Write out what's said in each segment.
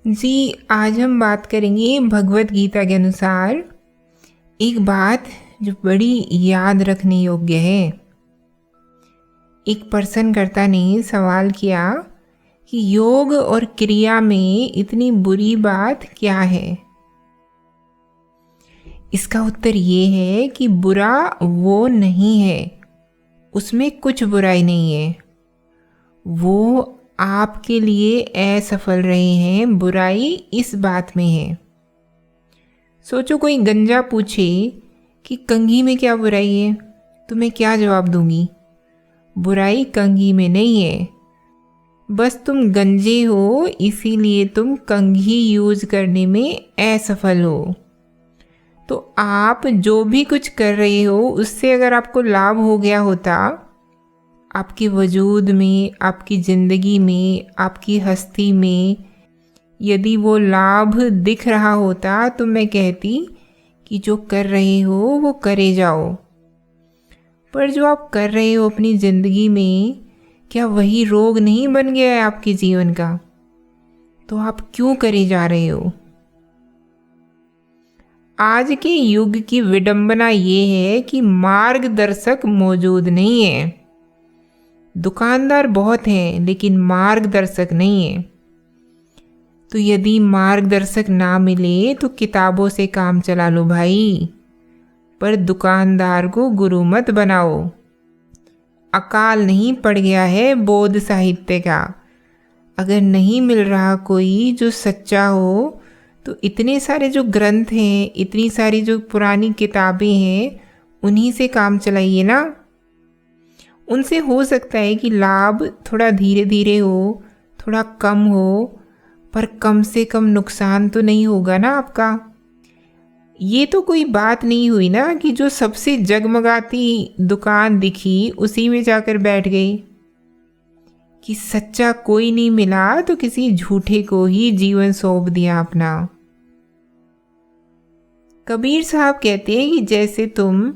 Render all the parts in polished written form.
जी, आज हम बात करेंगे भगवत गीता के अनुसार एक बात जो बड़ी याद रखने योग्य है। एक प्रश्नकर्ता ने सवाल किया कि योग और क्रिया में इतनी बुरी बात क्या है। इसका उत्तर ये है कि बुरा वो नहीं है, उसमें कुछ बुराई नहीं है। वो आपके लिए असफल रहे हैं, बुराई इस बात में है। सोचो कोई गंजा पूछे कि कंघी में क्या बुराई है, तो मैं क्या जवाब दूंगी? बुराई कंघी में नहीं है, बस तुम गंजे हो, इसीलिए तुम कंघी यूज करने में असफल हो। तो आप जो भी कुछ कर रहे हो उससे अगर आपको लाभ हो गया होता, आपके वजूद में, आपकी ज़िंदगी में, आपकी हस्ती में यदि वो लाभ दिख रहा होता तो मैं कहती कि जो कर रहे हो वो करे जाओ। पर जो आप कर रहे हो अपनी ज़िंदगी में, क्या वही रोग नहीं बन गया है आपके जीवन का? तो आप क्यों करे जा रहे हो? आज के युग की विडंबना ये है कि मार्गदर्शक मौजूद नहीं है। दुकानदार बहुत हैं लेकिन मार्गदर्शक नहीं है। तो यदि मार्गदर्शक ना मिले तो किताबों से काम चला लो भाई, पर दुकानदार को गुरु मत बनाओ। अकाल नहीं पड़ गया है बौद्ध साहित्य का। अगर नहीं मिल रहा कोई जो सच्चा हो तो इतने सारे जो ग्रंथ हैं, इतनी सारी जो पुरानी किताबें हैं, उन्हीं से काम चलाइए ना। उनसे हो सकता है कि लाभ थोड़ा धीरे धीरे हो, थोड़ा कम हो, पर कम से कम नुकसान तो नहीं होगा ना आपका। ये तो कोई बात नहीं हुई ना कि जो सबसे जगमगाती दुकान दिखी उसी में जाकर बैठ गई। कि सच्चा कोई नहीं मिला तो किसी झूठे को ही जीवन सौंप दिया अपना। कबीर साहब कहते हैं कि जैसे तुम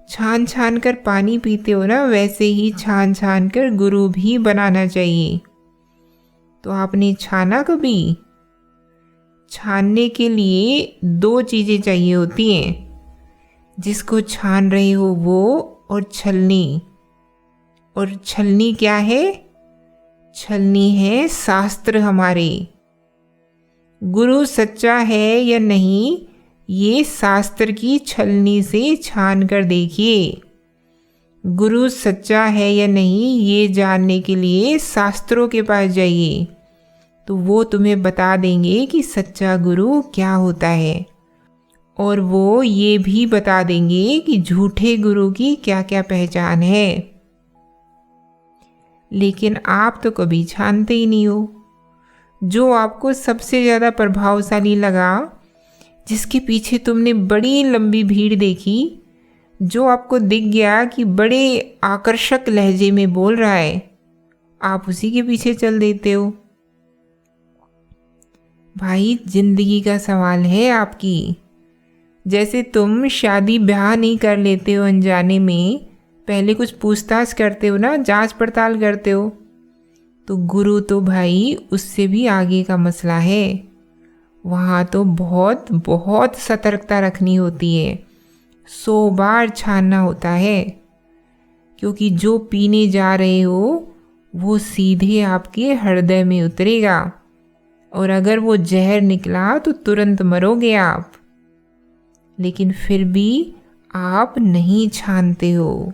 छान छान कर पानी पीते हो ना, वैसे ही छान छान कर गुरु भी बनाना चाहिए। तो आपने छाना कभी? छानने के लिए दो चीज़ें चाहिए होती हैं, जिसको छान रहे हो वो, और छलनी। और छलनी क्या है? छलनी है शास्त्र हमारे। गुरु सच्चा है या नहीं, ये शास्त्र की छलनी से छान कर देखिए। गुरु सच्चा है या नहीं ये जानने के लिए शास्त्रों के पास जाइए, तो वो तुम्हें बता देंगे कि सच्चा गुरु क्या होता है। और वो ये भी बता देंगे कि झूठे गुरु की क्या क्या पहचान है। लेकिन आप तो कभी छानते ही नहीं हो। जो आपको सबसे ज़्यादा प्रभावशाली लगा, जिसके पीछे तुमने बड़ी लंबी भीड़ देखी, जो आपको दिख गया कि बड़े आकर्षक लहजे में बोल रहा है, आप उसी के पीछे चल देते हो। भाई, जिंदगी का सवाल है आपकी। जैसे तुम शादी ब्याह नहीं कर लेते हो अनजाने में, पहले कुछ पूछताछ करते हो ना, जांच पड़ताल करते हो, तो गुरु तो भाई उससे भी आगे का मसला है। वहाँ तो बहुत बहुत सतर्कता रखनी होती है, 100 बार छानना होता है, क्योंकि जो पीने जा रहे हो वो सीधे आपके हृदय में उतरेगा, और अगर वो जहर निकला तो तुरंत मरोगे आप। लेकिन फिर भी आप नहीं छानते हो।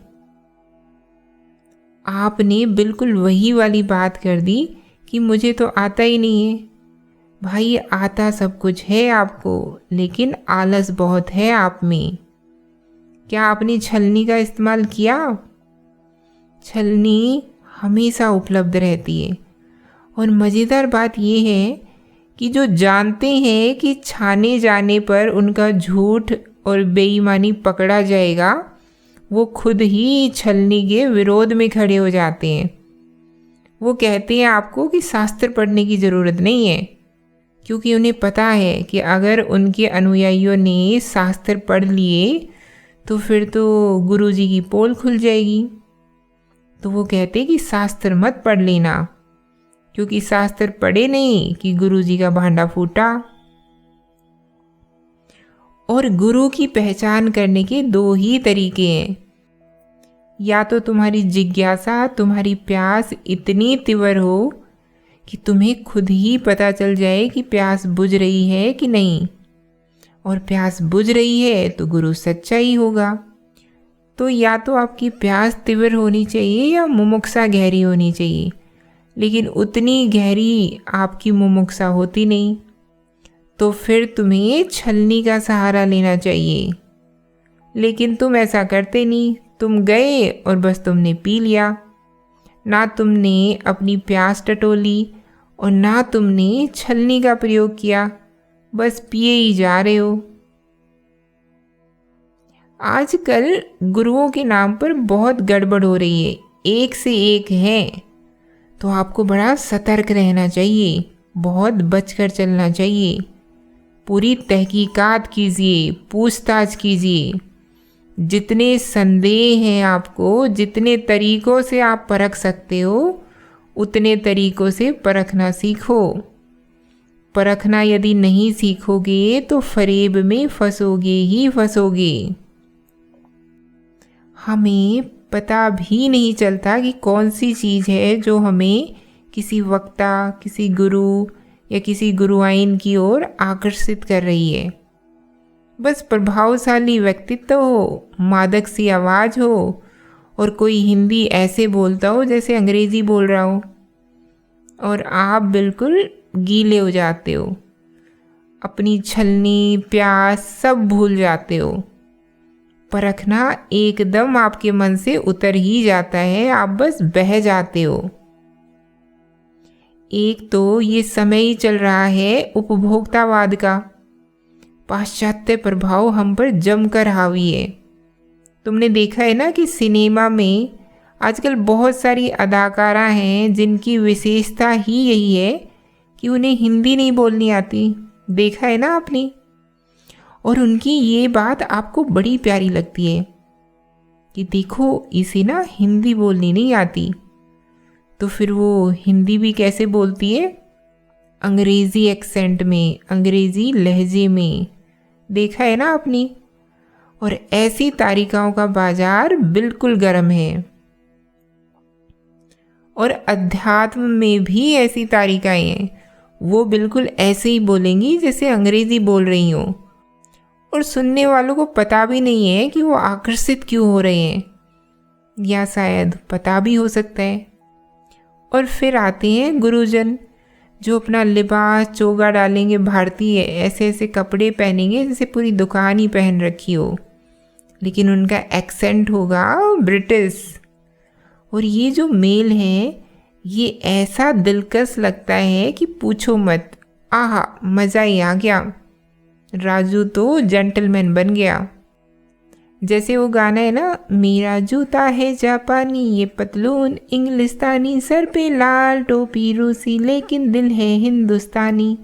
आपने बिल्कुल वही वाली बात कर दी कि मुझे तो आता ही नहीं है। भाई, आता सब कुछ है आपको, लेकिन आलस बहुत है आप में। क्या आपने छलनी का इस्तेमाल किया? छलनी हमेशा उपलब्ध रहती है। और मज़ेदार बात यह है कि जो जानते हैं कि छाने जाने पर उनका झूठ और बेईमानी पकड़ा जाएगा, वो खुद ही छलनी के विरोध में खड़े हो जाते हैं। वो कहते हैं आपको कि शास्त्र पढ़ने की ज़रूरत नहीं है, क्योंकि उन्हें पता है कि अगर उनके अनुयायियों ने शास्त्र पढ़ लिए तो फिर तो गुरु जी की पोल खुल जाएगी। तो वो कहते हैं कि शास्त्र मत पढ़ लेना, क्योंकि शास्त्र पढ़े नहीं कि गुरु जी का भांडा फूटा। और गुरु की पहचान करने के दो ही तरीके हैं, या तो तुम्हारी जिज्ञासा, तुम्हारी प्यास इतनी तीव्र हो कि तुम्हें खुद ही पता चल जाए कि प्यास बुझ रही है कि नहीं, और प्यास बुझ रही है तो गुरु सच्चा ही होगा। तो या तो आपकी प्यास तीव्र होनी चाहिए या मुमुक्षा गहरी होनी चाहिए, लेकिन उतनी गहरी आपकी मुमुक्षा होती नहीं, तो फिर तुम्हें छलनी का सहारा लेना चाहिए। लेकिन तुम ऐसा करते नहीं, तुम गए और बस तुमने पी लिया। ना तुमने अपनी प्यास टटोली और ना तुमने छलनी का प्रयोग किया, बस पिए ही जा रहे हो। आजकल गुरुओं के नाम पर बहुत गड़बड़ हो रही है, एक से एक है, तो आपको बड़ा सतर्क रहना चाहिए, बहुत बचकर चलना चाहिए। पूरी तहकीकात कीजिए, पूछताछ कीजिए। जितने संदेह हैं आपको, जितने तरीकों से आप परख सकते हो, उतने तरीकों से परखना सीखो। परखना यदि नहीं सीखोगे तो फरेब में फंसोगे ही फंसोगे। हमें पता भी नहीं चलता कि कौन सी चीज़ है जो हमें किसी वक्ता, किसी गुरु या किसी गुरुआइन की ओर आकर्षित कर रही है। बस प्रभावशाली व्यक्तित्व हो, मादक सी आवाज़ हो, और कोई हिंदी ऐसे बोलता हो जैसे अंग्रेज़ी बोल रहा हो, और आप बिल्कुल गीले हो जाते हो, अपनी छलनी, प्यास सब भूल जाते हो। परखना एकदम आपके मन से उतर ही जाता है, आप बस बह जाते हो। एक तो ये समय ही चल रहा है उपभोक्तावाद का, पाश्चात्य प्रभाव हम पर जमकर हावी है। तुमने देखा है ना कि सिनेमा में आजकल बहुत सारी अदाकारा हैं जिनकी विशेषता ही यही है कि उन्हें हिंदी नहीं बोलनी आती। देखा है ना आपने? और उनकी ये बात आपको बड़ी प्यारी लगती है कि देखो इसे ना हिंदी बोलनी नहीं आती, तो फिर वो हिंदी भी कैसे बोलती है? अंग्रेज़ी एक्सेंट में, अंग्रेज़ी लहजे में। देखा है ना आपने? और ऐसी तारिकाओं का बाजार बिल्कुल गर्म है। और अध्यात्म में भी ऐसी तारिकाएं हैं, वो बिल्कुल ऐसे ही बोलेंगी जैसे अंग्रेज़ी बोल रही हो, और सुनने वालों को पता भी नहीं है कि वो आकर्षित क्यों हो रहे हैं, या शायद पता भी हो सकता है। और फिर आते हैं गुरुजन, जो अपना लिबास चोगा डालेंगे भारतीय, ऐसे ऐसे कपड़े पहनेंगे जैसे पूरी दुकान ही पहन रखी हो, लेकिन उनका एक्सेंट होगा ब्रिटिश। और ये जो मेल है ये ऐसा दिलकश लगता है कि पूछो मत। आहा, मज़ा ही आ गया। राजू तो जेंटलमैन बन गया। जैसे वो गाना है ना, मेरा जूता है जापानी, ये पतलून इंग्लिस्तानी, सर पे लाल टोपी रूसी, लेकिन दिल है हिंदुस्तानी।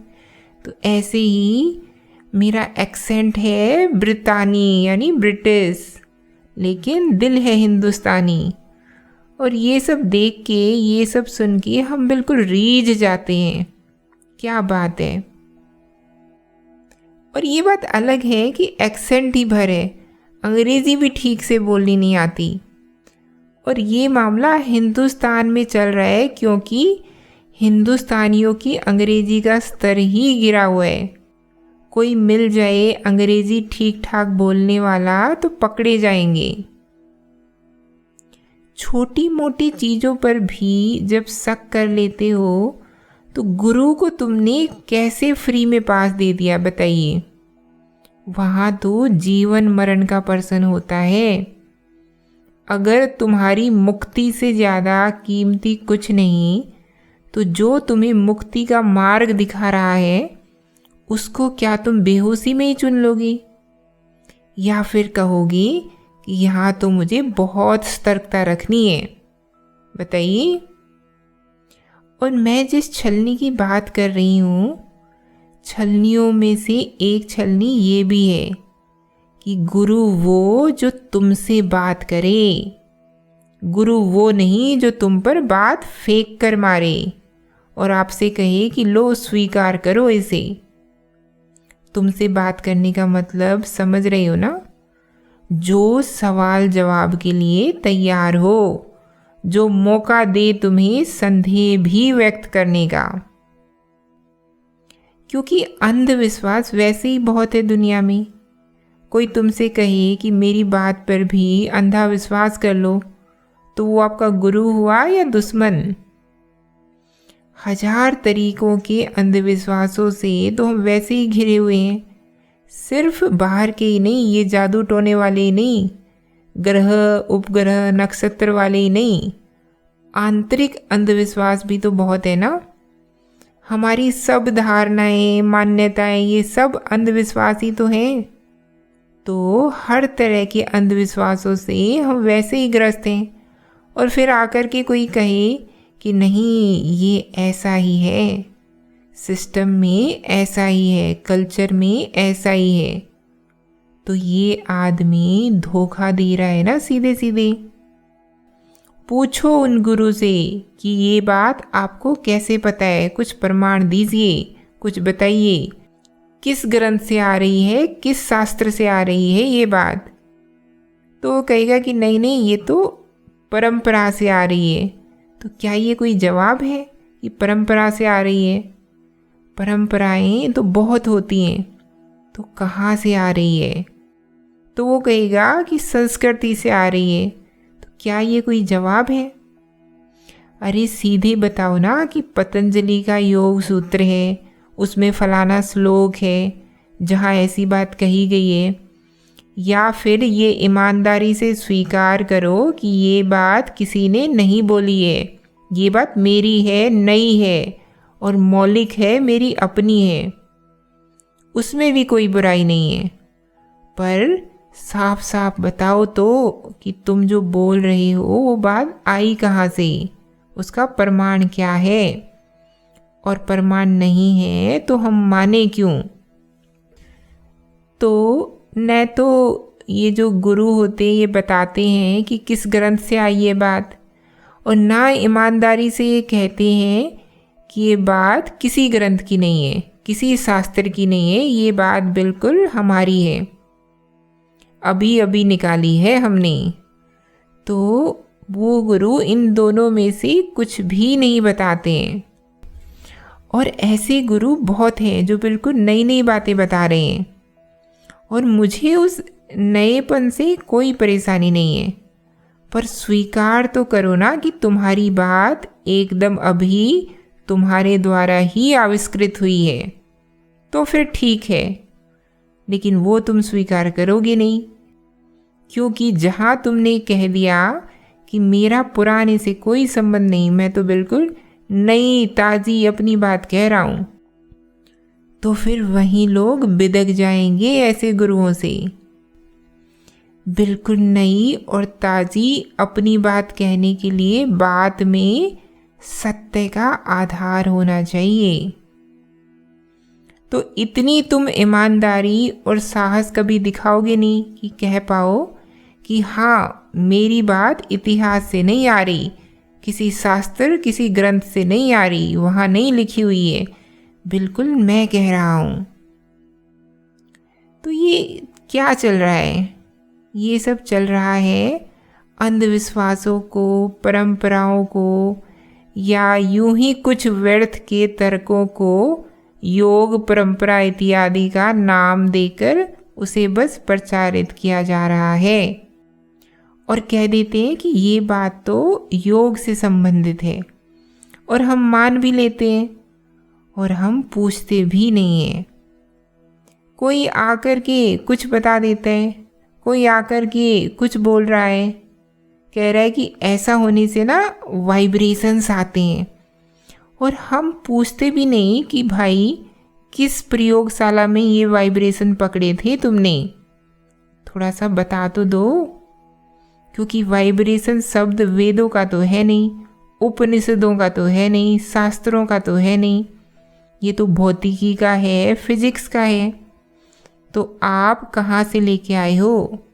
तो ऐसे ही मेरा एक्सेंट है ब्रितानी यानी ब्रिटिश, लेकिन दिल है हिंदुस्तानी। और ये सब देख के, ये सब सुन के हम बिल्कुल रीझ जाते हैं। क्या बात है। और ये बात अलग है कि एक्सेंट ही भर है, अंग्रेज़ी भी ठीक से बोलनी नहीं आती। और ये मामला हिंदुस्तान में चल रहा है क्योंकि हिंदुस्तानियों की अंग्रेज़ी का स्तर ही गिरा हुआ है। कोई मिल जाए अंग्रेज़ी ठीक ठाक बोलने वाला तो पकड़े जाएंगे। छोटी मोटी चीज़ों पर भी जब शक कर लेते हो तो गुरु को तुमने कैसे फ्री में पास दे दिया बताइए। वहाँ तो जीवन मरण का प्रश्न होता है। अगर तुम्हारी मुक्ति से ज़्यादा कीमती कुछ नहीं, तो जो तुम्हें मुक्ति का मार्ग दिखा रहा है उसको क्या तुम बेहोशी में ही चुन लोगी, या फिर कहोगी कि यहाँ तो मुझे बहुत सतर्कता रखनी है? बताइए। और मैं जिस छलनी की बात कर रही हूँ, छलनियों में से एक छलनी ये भी है कि गुरु वो जो तुमसे बात करे, गुरु वो नहीं जो तुम पर बात फेंक कर मारे। और आपसे कहे कि लो स्वीकार करो इसे। तुमसे बात करने का मतलब समझ रहे हो ना? जो सवाल जवाब के लिए तैयार हो, जो मौका दे तुम्हें संदेह भी व्यक्त करने का। क्योंकि अंधविश्वास वैसे ही बहुत है दुनिया में। कोई तुमसे कहे कि मेरी बात पर भी अंधा विश्वास कर लो, तो वो आपका गुरु हुआ या दुश्मन? हजार तरीकों के अंधविश्वासों से तो हम वैसे ही घिरे हुए हैं। सिर्फ बाहर के ही नहीं, ये जादू टोने वाले ही नहीं, ग्रह उपग्रह नक्षत्र वाले ही नहीं, आंतरिक अंधविश्वास भी तो बहुत है ना। हमारी सब धारणाएं, मान्यताएं, ये सब अंधविश्वास ही तो हैं। तो हर तरह के अंधविश्वासों से हम वैसे ही ग्रस्त हैं। और फिर आकर के कोई कहे कि नहीं, ये ऐसा ही है, सिस्टम में ऐसा ही है, कल्चर में ऐसा ही है, तो ये आदमी धोखा दे रहा है ना सीधे सीधे। पूछो उन गुरु से कि ये बात आपको कैसे पता है, कुछ प्रमाण दीजिए, कुछ बताइए, किस ग्रंथ से आ रही है, किस शास्त्र से आ रही है ये बात। तो वो कहेगा कि नहीं नहीं, ये तो परंपरा से आ रही है। तो क्या ये कोई जवाब है कि परंपरा से आ रही है? परंपराएं तो बहुत होती हैं, तो कहाँ से आ रही है? तो वो कहेगा कि संस्कृति से आ रही है। तो क्या ये कोई जवाब है? अरे सीधे बताओ ना कि पतंजलि का योग सूत्र है, उसमें फलाना श्लोक है जहाँ ऐसी बात कही गई है, या फिर ये ईमानदारी से स्वीकार करो कि ये बात किसी ने नहीं बोली है, ये बात मेरी है, नई है और मौलिक है, मेरी अपनी है, उसमें भी कोई बुराई नहीं है। पर साफ साफ बताओ तो कि तुम जो बोल रहे हो वो बात आई कहाँ से, उसका प्रमाण क्या है? और प्रमाण नहीं है तो हम माने क्यों? तो न तो ये जो गुरु होते ये बताते हैं कि किस ग्रंथ से आई ये बात, और ना ईमानदारी से ये कहते हैं कि ये बात किसी ग्रंथ की नहीं है, किसी शास्त्र की नहीं है, ये बात बिल्कुल हमारी है, अभी अभी निकाली है हमने। तो वो गुरु इन दोनों में से कुछ भी नहीं बताते हैं। और ऐसे गुरु बहुत हैं जो बिल्कुल नई नई बातें बता रहे हैं, और मुझे उस नएपन से कोई परेशानी नहीं है। पर स्वीकार तो करो ना कि तुम्हारी बात एकदम अभी तुम्हारे द्वारा ही आविष्कृत हुई है, तो फिर ठीक है। लेकिन वो तुम स्वीकार करोगे नहीं, क्योंकि जहाँ तुमने कह दिया कि मेरा पुराने से कोई संबंध नहीं, मैं तो बिल्कुल नई ताज़ी अपनी बात कह रहा हूँ, तो फिर वहीं लोग बिदक जाएंगे ऐसे गुरुओं से। बिल्कुल नई और ताज़ी अपनी बात कहने के लिए बात में सत्य का आधार होना चाहिए। तो इतनी तुम ईमानदारी और साहस कभी दिखाओगे नहीं कि कह पाओ कि हाँ, मेरी बात इतिहास से नहीं आ रही, किसी शास्त्र किसी ग्रंथ से नहीं आ रही, वहाँ नहीं लिखी हुई है, बिल्कुल मैं कह रहा हूँ। तो ये क्या चल रहा है? ये सब चल रहा है अंधविश्वासों को, परंपराओं को, या यूं ही कुछ व्यर्थ के तर्कों को योग परंपरा इत्यादि का नाम देकर उसे बस प्रचारित किया जा रहा है, और कह देते हैं कि ये बात तो योग से संबंधित है, और हम मान भी लेते हैं और हम पूछते भी नहीं हैं। कोई आकर के कुछ बता देता है, कोई आकर के कुछ बोल रहा है, कह रहा है कि ऐसा होने से ना वाइब्रेशंस आते हैं, और हम पूछते भी नहीं कि भाई किस प्रयोगशाला में ये वाइब्रेशन पकड़े थे तुमने, थोड़ा सा बता तो दो। क्योंकि वाइब्रेशन शब्द वेदों का तो है नहीं, उपनिषदों का तो है नहीं, शास्त्रों का तो है नहीं, ये तो भौतिकी का है, फिजिक्स का है। तो आप कहाँ से लेके आए हो?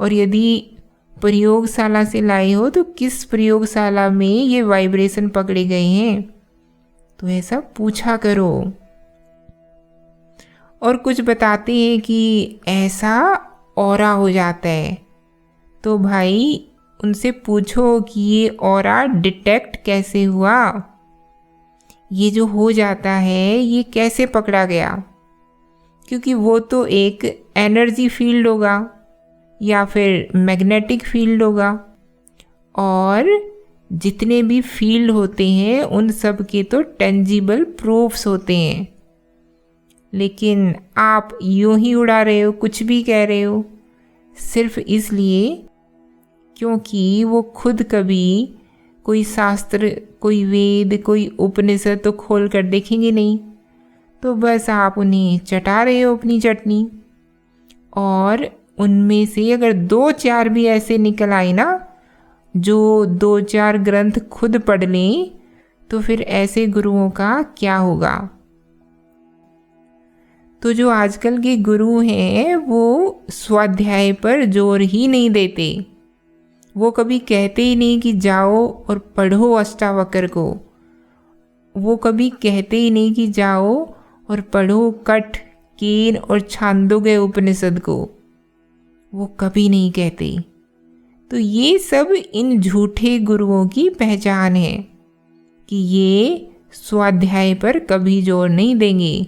और यदि प्रयोगशाला से लाए हो तो किस प्रयोगशाला में ये वाइब्रेशन पकड़े गए हैं? तो ऐसा पूछा करो। और कुछ बताते हैं कि ऐसा ऑरा हो जाता है, तो भाई उनसे पूछो कि ये ऑरा डिटेक्ट कैसे हुआ, ये जो हो जाता है ये कैसे पकड़ा गया, क्योंकि वो तो एक एनर्जी फील्ड होगा या फिर मैग्नेटिक फील्ड होगा, और जितने भी फील्ड होते हैं उन सब के तो टेंजिबल प्रूफ्स होते हैं। लेकिन आप यूं ही उड़ा रहे हो, कुछ भी कह रहे हो, सिर्फ इसलिए क्योंकि वो खुद कभी कोई शास्त्र, कोई वेद, कोई उपनिषद तो खोल कर देखेंगे नहीं, तो बस आप उन्हें चटा रहे हो अपनी चटनी। और उनमें से अगर 2-4 भी ऐसे निकल आए ना जो 2-4 ग्रंथ खुद पढ़ लें, तो फिर ऐसे गुरुओं का क्या होगा। तो जो आजकल के गुरु हैं वो स्वाध्याय पर जोर ही नहीं देते, वो कभी कहते ही नहीं कि जाओ और पढ़ो अष्टावक्र को, वो कभी कहते ही नहीं कि जाओ और पढ़ो कठ, केन और छांदोग्य उपनिषद को, वो कभी नहीं कहते। तो ये सब इन झूठे गुरुओं की पहचान है कि ये स्वाध्याय पर कभी जोर नहीं देंगे,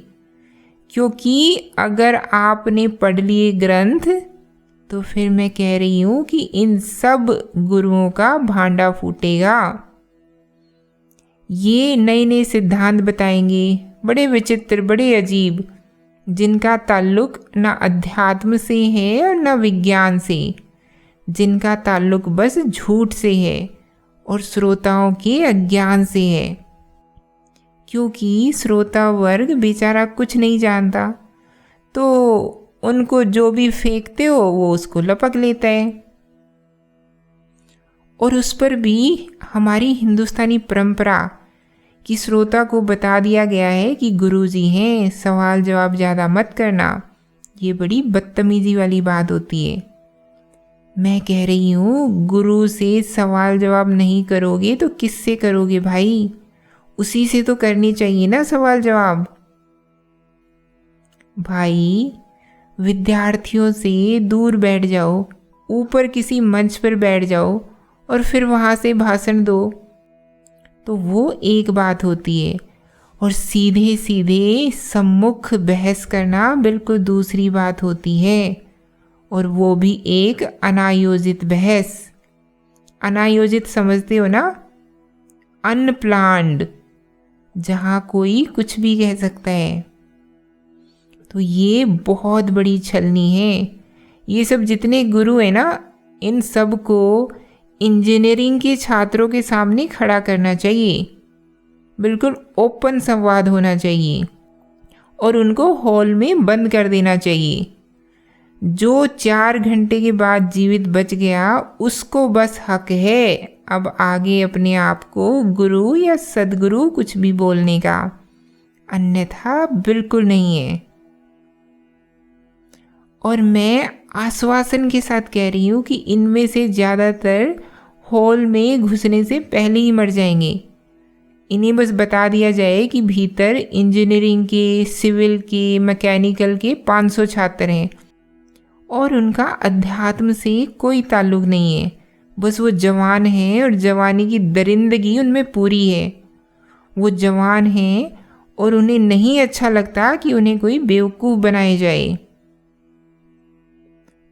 क्योंकि अगर आपने पढ़ लिए ग्रंथ तो फिर मैं कह रही हूँ कि इन सब गुरुओं का भांडा फूटेगा। ये नए नए सिद्धांत बताएंगे, बड़े विचित्र, बड़े अजीब, जिनका ताल्लुक न अध्यात्म से है और न विज्ञान से, जिनका ताल्लुक बस झूठ से है और श्रोताओं के अज्ञान से है, क्योंकि श्रोता वर्ग बेचारा कुछ नहीं जानता, तो उनको जो भी फेंकते हो वो उसको लपक लेता है। और उस पर भी हमारी हिंदुस्तानी परंपरा कि श्रोता को बता दिया गया है कि गुरुजी हैं, सवाल जवाब ज़्यादा मत करना, ये बड़ी बदतमीजी वाली बात होती है। मैं कह रही हूँ गुरु से सवाल जवाब नहीं करोगे तो किससे करोगे भाई, उसी से तो करनी चाहिए ना सवाल जवाब। भाई विद्यार्थियों से दूर बैठ जाओ, ऊपर किसी मंच पर बैठ जाओ और फिर वहाँ से भाषण दो, तो वो एक बात होती है, और सीधे सीधे सम्मुख बहस करना बिल्कुल दूसरी बात होती है, और वो भी एक अनायोजित बहस। अनायोजित समझते हो ना, अनप्लान्ड, जहाँ कोई कुछ भी कह सकता है। तो ये बहुत बड़ी छलनी है। ये सब जितने गुरु हैं ना, इन सब को इंजीनियरिंग के छात्रों के सामने खड़ा करना चाहिए, बिल्कुल ओपन संवाद होना चाहिए, और उनको हॉल में बंद कर देना चाहिए। जो 4 घंटे के बाद जीवित बच गया उसको बस हक है अब आगे अपने आप को गुरु या सदगुरु कुछ भी बोलने का, अन्यथा बिल्कुल नहीं है। और मैं आश्वासन के साथ कह रही हूँ कि इनमें से ज़्यादातर हॉल में घुसने से पहले ही मर जाएंगे। इन्हें बस बता दिया जाए कि भीतर इंजीनियरिंग के, सिविल के, मैकेनिकल के 500 छात्र हैं और उनका अध्यात्म से कोई ताल्लुक नहीं है, बस वो जवान हैं और जवानी की दरिंदगी उनमें पूरी है। वो जवान हैं और उन्हें नहीं अच्छा लगता कि उन्हें कोई बेवकूफ़ बनाए जाए,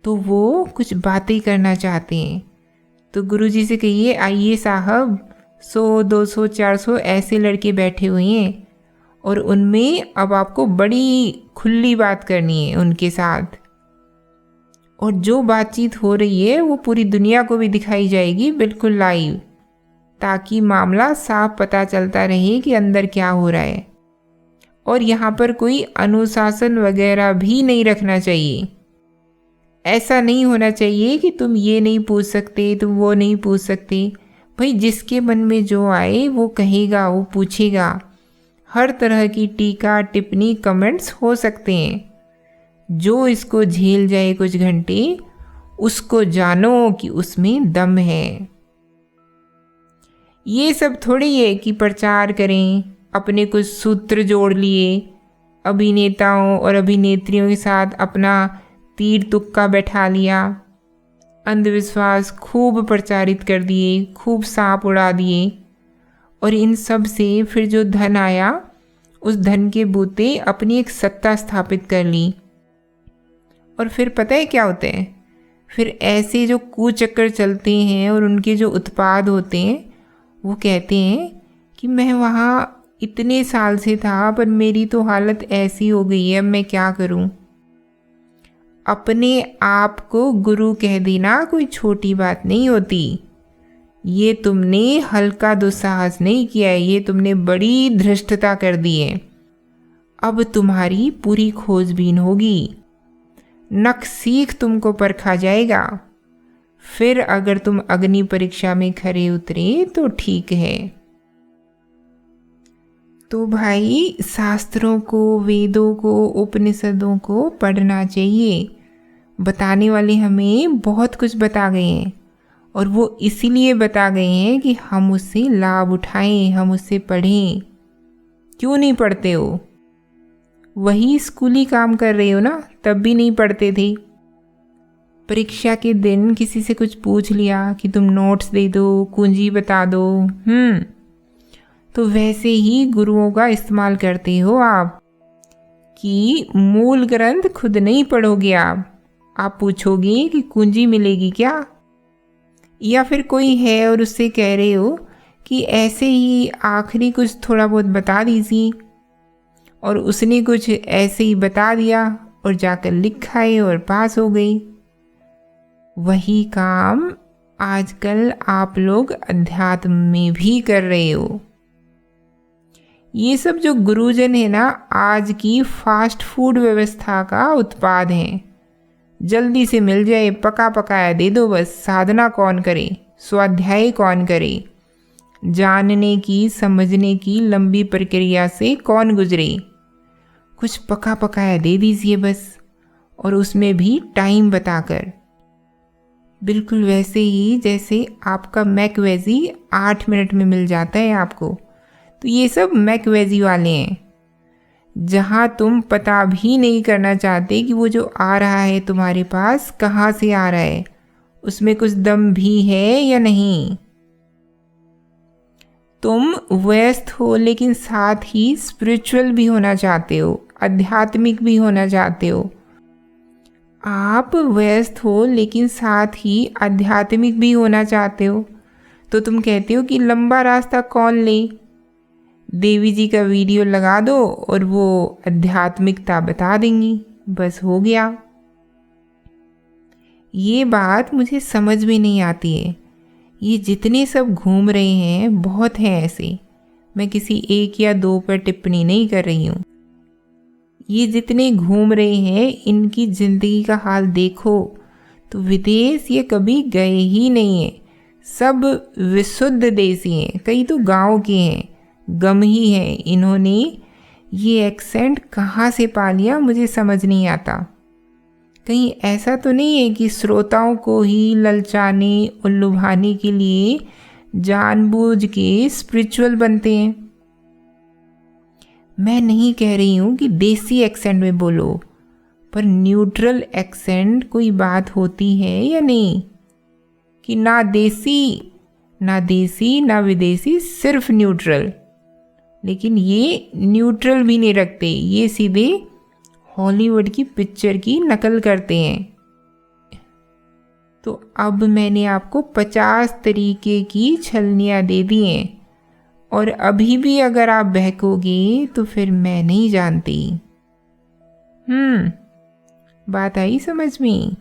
तो वो कुछ बातें करना चाहते हैं। तो गुरुजी से कहिए, आइए साहब, 100, 200, 400 ऐसे लड़के बैठे हुए हैं और उनमें अब आपको बड़ी खुली बात करनी है उनके साथ, और जो बातचीत हो रही है वो पूरी दुनिया को भी दिखाई जाएगी बिल्कुल लाइव, ताकि मामला साफ पता चलता रहे कि अंदर क्या हो रहा है। और यहाँ पर कोई अनुशासन वगैरह भी नहीं रखना चाहिए। ऐसा नहीं होना चाहिए कि तुम ये नहीं पूछ सकते, तुम वो नहीं पूछ सकते। भाई जिसके मन में जो आए वो कहेगा, वो पूछेगा। हर तरह की टीका, टिप्पणी, कमेंट्स हो सकते हैं। जो इसको झेल जाए कुछ घंटे, उसको जानो कि उसमें दम है। ये सब थोड़ी है कि प्रचार करें, अपने कुछ सूत्र जोड़ लिए, अभिनेताओं और अभिनेत्रियों के साथ अपना तीर तुक्का बैठा लिया, अंधविश्वास खूब प्रचारित कर दिए, खूब सांप उड़ा दिए, और इन सब से फिर जो धन आया उस धन के बूते अपनी एक सत्ता स्थापित कर ली। और फिर पता है क्या होते हैं, फिर ऐसे जो कुचक्कर चलते हैं और उनके जो उत्पाद होते हैं वो कहते हैं कि मैं वहाँ इतने साल से था पर मेरी तो हालत ऐसी हो गई है, अब मैं क्या करूँ। अपने आप को गुरु कह देना कोई छोटी बात नहीं होती। ये तुमने हल्का दुस्साहस नहीं किया है, ये तुमने बड़ी धृष्टता कर दी है। अब तुम्हारी पूरी खोजबीन होगी, नख सीख तुमको परखा जाएगा, फिर अगर तुम अग्नि परीक्षा में खरे उतरे तो ठीक है। तो भाई शास्त्रों को, वेदों को, उपनिषदों को पढ़ना चाहिए। बताने वाले हमें बहुत कुछ बता गए हैं और वो इसीलिए बता गए हैं कि हम उससे लाभ उठाएं, हम उससे पढ़ें। क्यों नहीं पढ़ते हो? वही स्कूली काम कर रहे हो ना, तब भी नहीं पढ़ते थे। परीक्षा के दिन किसी से कुछ पूछ लिया कि तुम नोट्स दे दो, कुंजी बता दो, तो वैसे ही गुरुओं का इस्तेमाल करते हो आप कि मूल ग्रंथ खुद नहीं पढ़ोगे। आप पूछोगे कि कुंजी मिलेगी क्या, या फिर कोई है और उससे कह रहे हो कि ऐसे ही आखिरी कुछ थोड़ा बहुत बता दीजिए, और उसने कुछ ऐसे ही बता दिया और जाकर लिखा है और पास हो गई। वही काम आजकल आप लोग अध्यात्म में भी कर रहे हो। ये सब जो गुरुजन है ना, आज की फास्ट फूड व्यवस्था का उत्पाद हैं। जल्दी से मिल जाए, पका पकाया दे दो बस। साधना कौन करे, स्वाध्याय कौन करे, जानने की समझने की लंबी प्रक्रिया से कौन गुजरे। कुछ पका पकाया दे दीजिए बस, और उसमें भी टाइम बताकर। बिल्कुल वैसे ही जैसे आपका मैकवेजी 8 मिनट में मिल जाता है आपको, तो ये सब मैकवेजी वाले हैं, जहाँ तुम पता भी नहीं करना चाहते कि वो जो आ रहा है तुम्हारे पास कहाँ से आ रहा है, उसमें कुछ दम भी है या नहीं। तुम व्यस्त हो लेकिन साथ ही स्पिरिचुअल भी होना चाहते हो, आध्यात्मिक भी होना चाहते हो। आप व्यस्त हो लेकिन साथ ही आध्यात्मिक भी होना चाहते हो, तो तुम कहते हो कि लंबा रास्ता कौन ले, देवी जी का वीडियो लगा दो और वो आध्यात्मिकता बता देंगी, बस हो गया। ये बात मुझे समझ में नहीं आती है। ये जितने सब घूम रहे हैं, बहुत हैं ऐसे, मैं किसी एक या दो पर टिप्पणी नहीं कर रही हूँ। ये जितने घूम रहे हैं, इनकी ज़िंदगी का हाल देखो तो विदेश ये कभी गए ही नहीं हैं, सब विशुद्ध देसी हैं, कई तो गांव के हैं, गम ही हैं। इन्होंने ये एक्सेंट कहाँ से पा लिया मुझे समझ नहीं आता। कहीं ऐसा तो नहीं है कि श्रोताओं को ही ललचाने और लुभाने के लिए जानबूझ के स्पिरिचुअल बनते हैं। मैं नहीं कह रही हूँ कि देसी एक्सेंट में बोलो, पर न्यूट्रल एक्सेंट कोई बात होती है या नहीं, कि ना देसी ना विदेशी, सिर्फ न्यूट्रल। लेकिन ये न्यूट्रल भी नहीं रखते, ये सीधे हॉलीवुड की पिक्चर की नकल करते हैं। तो अब मैंने आपको 50 तरीके की छलनियाँ दे दी हैं, और अभी भी अगर आप बहकोगे तो फिर मैं नहीं जानती। बात आई समझ में?